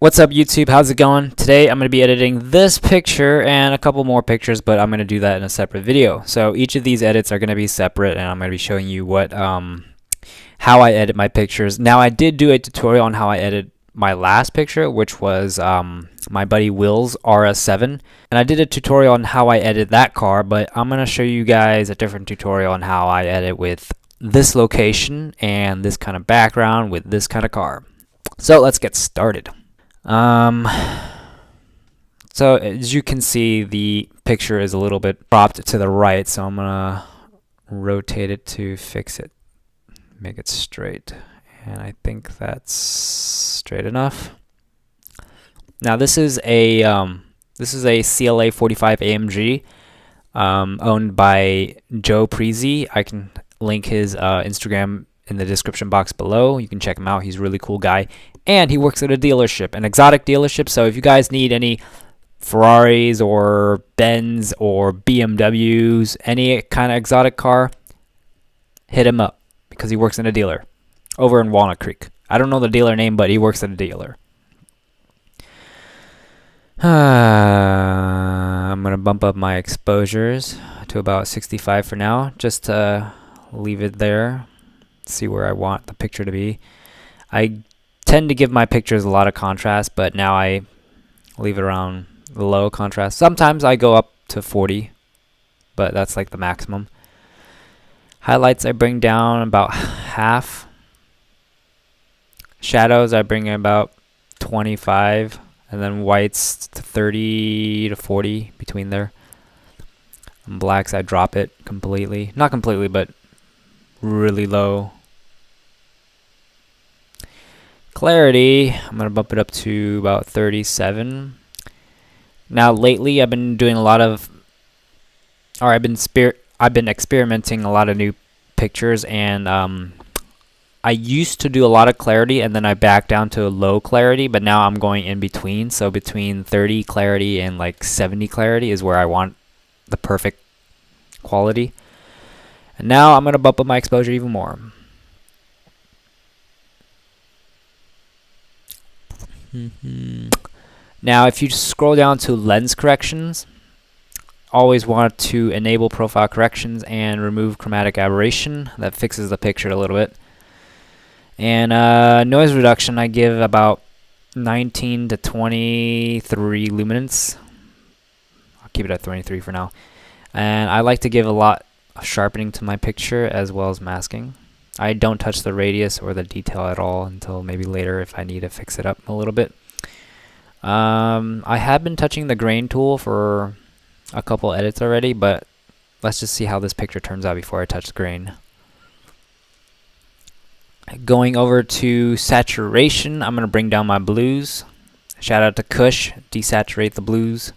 What's up YouTube, how's it going? Today I'm going to be editing this picture and a couple more pictures, but I'm going to do that in a separate video. So each of these edits are going to be separate, and I'm going to be showing you what how I edit my pictures. Now I did do a tutorial on how I edit my last picture, which was my buddy Will's RS7, and I did a tutorial on how I edit that car, but I'm going to show you guys a different tutorial on how I edit with this location and this kind of background with this kind of car. So let's get started. So as you can see, the picture is a little bit cropped to the right, so I'm gonna rotate it to fix it, make it straight, and I think that's straight enough. Now this is a CLA 45 AMG owned by Joe Prezi. I can link his Instagram in the description box below. You can check him out. He's a really cool guy, and he works at a dealership, an exotic dealership. So if you guys need any Ferraris or Benz or BMWs, any kind of exotic car, hit him up because he works in a dealer over in Walnut Creek. I don't know the dealer name, but he works at a dealer. I'm gonna bump up my exposures to about 65 for now, just to leave it there. See where I want the picture to be. I tend to give my pictures a lot of contrast, but now I leave it around low contrast. Sometimes I go up to 40, but that's like the maximum. Highlights I bring down about half. Shadows I bring in about 25, and then whites to 30 to 40 between there. And blacks I drop it completely. Not completely, but really low. Clarity, I'm gonna bump it up to about 37. Now lately I've been doing a lot of, or I've been experimenting a lot of new pictures, and I used to do a lot of clarity and then I backed down to a low clarity, but now I'm going in between. So between 30 clarity and like 70 clarity is where I want the perfect quality. And now I'm gonna bump up my exposure even more. Now if you scroll down to lens corrections, always want to enable profile corrections and remove chromatic aberration. That fixes the picture a little bit. And noise reduction I give about 19 to 23 luminance. I'll keep it at 23 for now. And I like to give a lot of sharpening to my picture as well as masking. I don't touch the radius or the detail at all until maybe later if I need to fix it up a little bit. I have been touching the grain tool for a couple edits already, but let's just see how this picture turns out before I touch the grain. Going over to saturation, I'm going to bring down my blues. Shout out to Kush, desaturate the blues.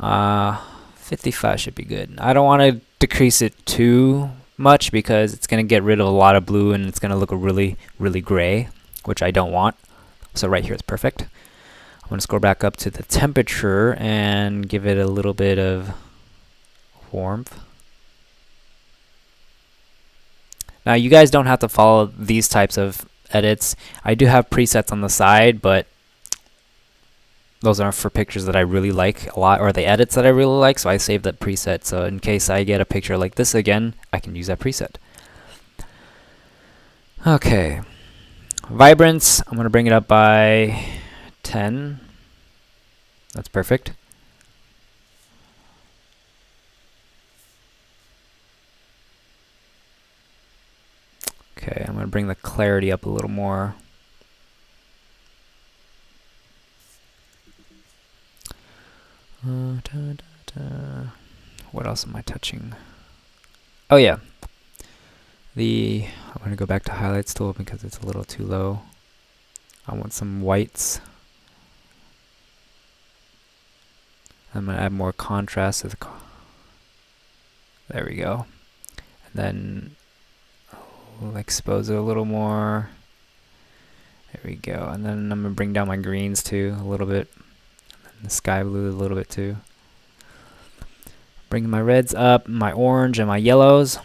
55 should be good. I don't want to decrease it too much because it's going to get rid of a lot of blue and it's going to look really gray, which I don't want. So right here is perfect. I'm going to scroll back up to the temperature and give it a little bit of warmth. Now you guys don't have to follow these types of edits. I do have presets on the side, but those are for pictures that I really like a lot, or the edits that I really like, so I save that preset. So in case I get a picture like this again, I can use that preset. Okay. Vibrance, I'm going to bring it up by 10. That's perfect. Okay, I'm going to bring the clarity up a little more. What else am I touching? Oh yeah, I'm going to go back to highlights tool because it's a little too low. I want some whites. I'm going to add more contrast to the there we go. And then I'll expose it a little more. There we go. And then I'm going to bring down my greens too a little bit. The sky blue a little bit too. Bringing my reds up, my orange and my yellows.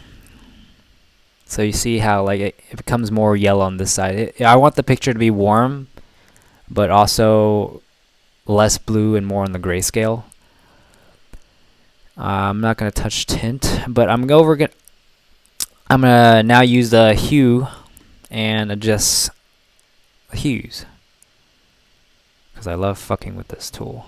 So you see how like it becomes more yellow on this side. I want the picture to be warm, but also less blue and more on the grayscale. I'm not gonna touch tint, but I'm gonna now use the hue and adjust the hues because I love fucking with this tool.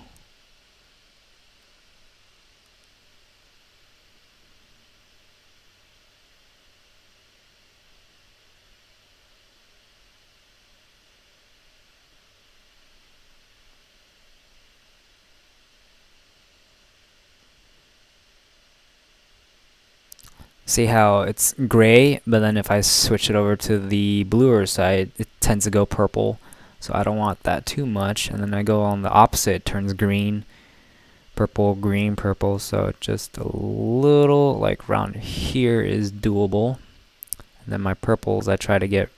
See how it's gray, but then if I switch it over to the bluer side, it tends to go purple. So I don't want that too much. And then I go on the opposite, it turns green, purple, green, purple. So just a little, like around here is doable. And then my purples I try to get,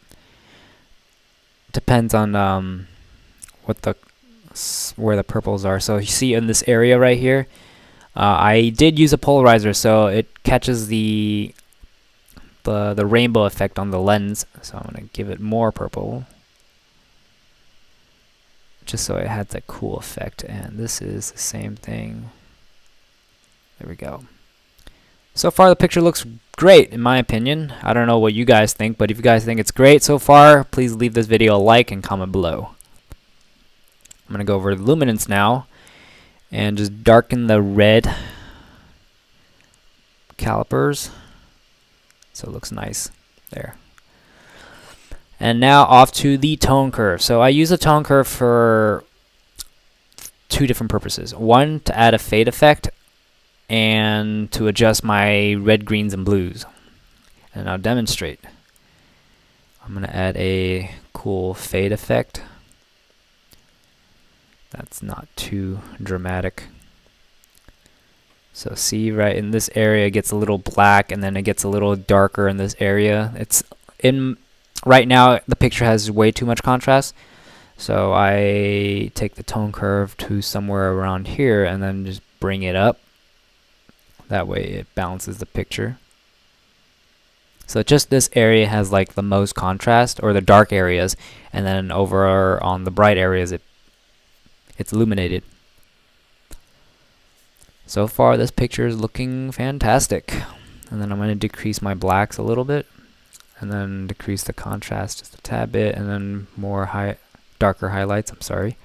depends on where the purples are. So you see in this area right here, I did use a polarizer, so it catches the rainbow effect on the lens. So I'm gonna give it more purple, just so it has that cool effect. And this is the same thing. There we go. So far the picture looks great in my opinion. I don't know what you guys think, but if you guys think it's great so far, please leave this video a like and comment below. I'm gonna go over to luminance now and just darken the red calipers so it looks nice there. And now off to the tone curve. So I use a tone curve for two different purposes. One, to add a fade effect and to adjust my red, greens, and blues. And I'll demonstrate. I'm gonna add a cool fade effect. That's not too dramatic. So see, right in this area it gets a little black, and then it gets a little darker in this area. It's in right now the picture has way too much contrast, so I take the tone curve to somewhere around here and then just bring it up. That way it balances the picture. So just this area has like the most contrast, or the dark areas, and then over on the bright areas it's illuminated. So far this picture is looking fantastic. And then I'm going to decrease my blacks a little bit, and then decrease the contrast just a tad bit, and then more darker highlights. I'm sorry.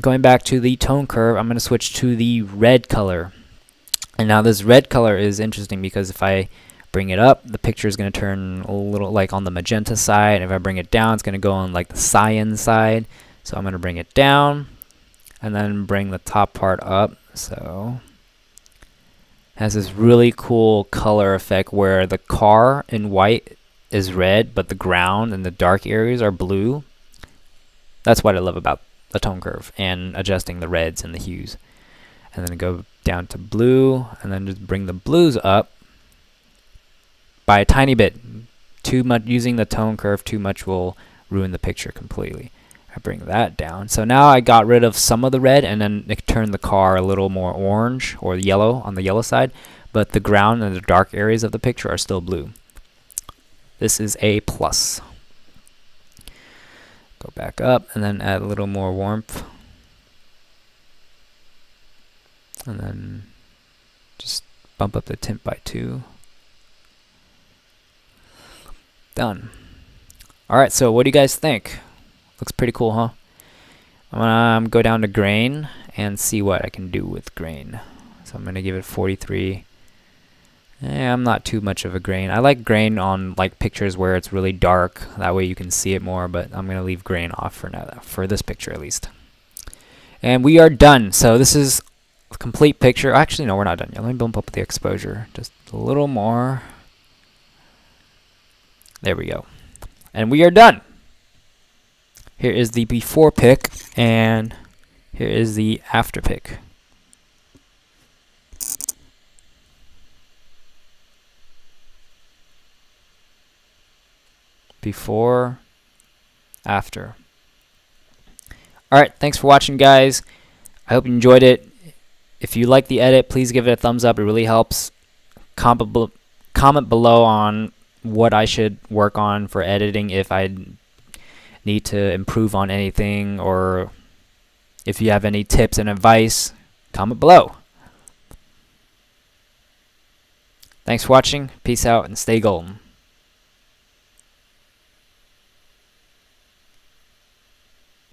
Going back to the tone curve, I'm going to switch to the red color. And now this red color is interesting because if I bring it up, the picture is going to turn a little like on the magenta side. If I bring it down, it's going to go on like the cyan side. So I'm going to bring it down and then bring the top part up. So it has this really cool color effect where the car in white is red, but the ground and the dark areas are blue. That's what I love about the tone curve and adjusting the reds and the hues. And then go down to blue, and then just bring the blues up by a tiny bit. Too much using the tone curve too much will ruin the picture completely. I bring that down. So now I got rid of some of the red, and then it turned the car a little more orange or yellow on the yellow side, but the ground and the dark areas of the picture are still blue. This is a plus. Go back up and then add a little more warmth. And then just bump up the tint by 2. Done. Alright, so what do you guys think? Looks pretty cool, huh? I'm gonna go down to grain and see what I can do with grain. So I'm gonna give it 43. I'm not too much of a grain. I like grain on like pictures where it's really dark. That way you can see it more, but I'm gonna leave grain off for now, for this picture at least. And we are done. So this is a complete picture. Actually, no, we're not done yet. Let me bump up the exposure just a little more. There we go. And we are done. Here is the before pic, and here is the after pic. Before, after. Alright, thanks for watching, guys. I hope you enjoyed it. If you like the edit, please give it a thumbs up. It really helps. Comment below on what I should work on for editing if need to improve on anything, or if you have any tips and advice, comment below. Thanks for watching. Peace out and stay golden.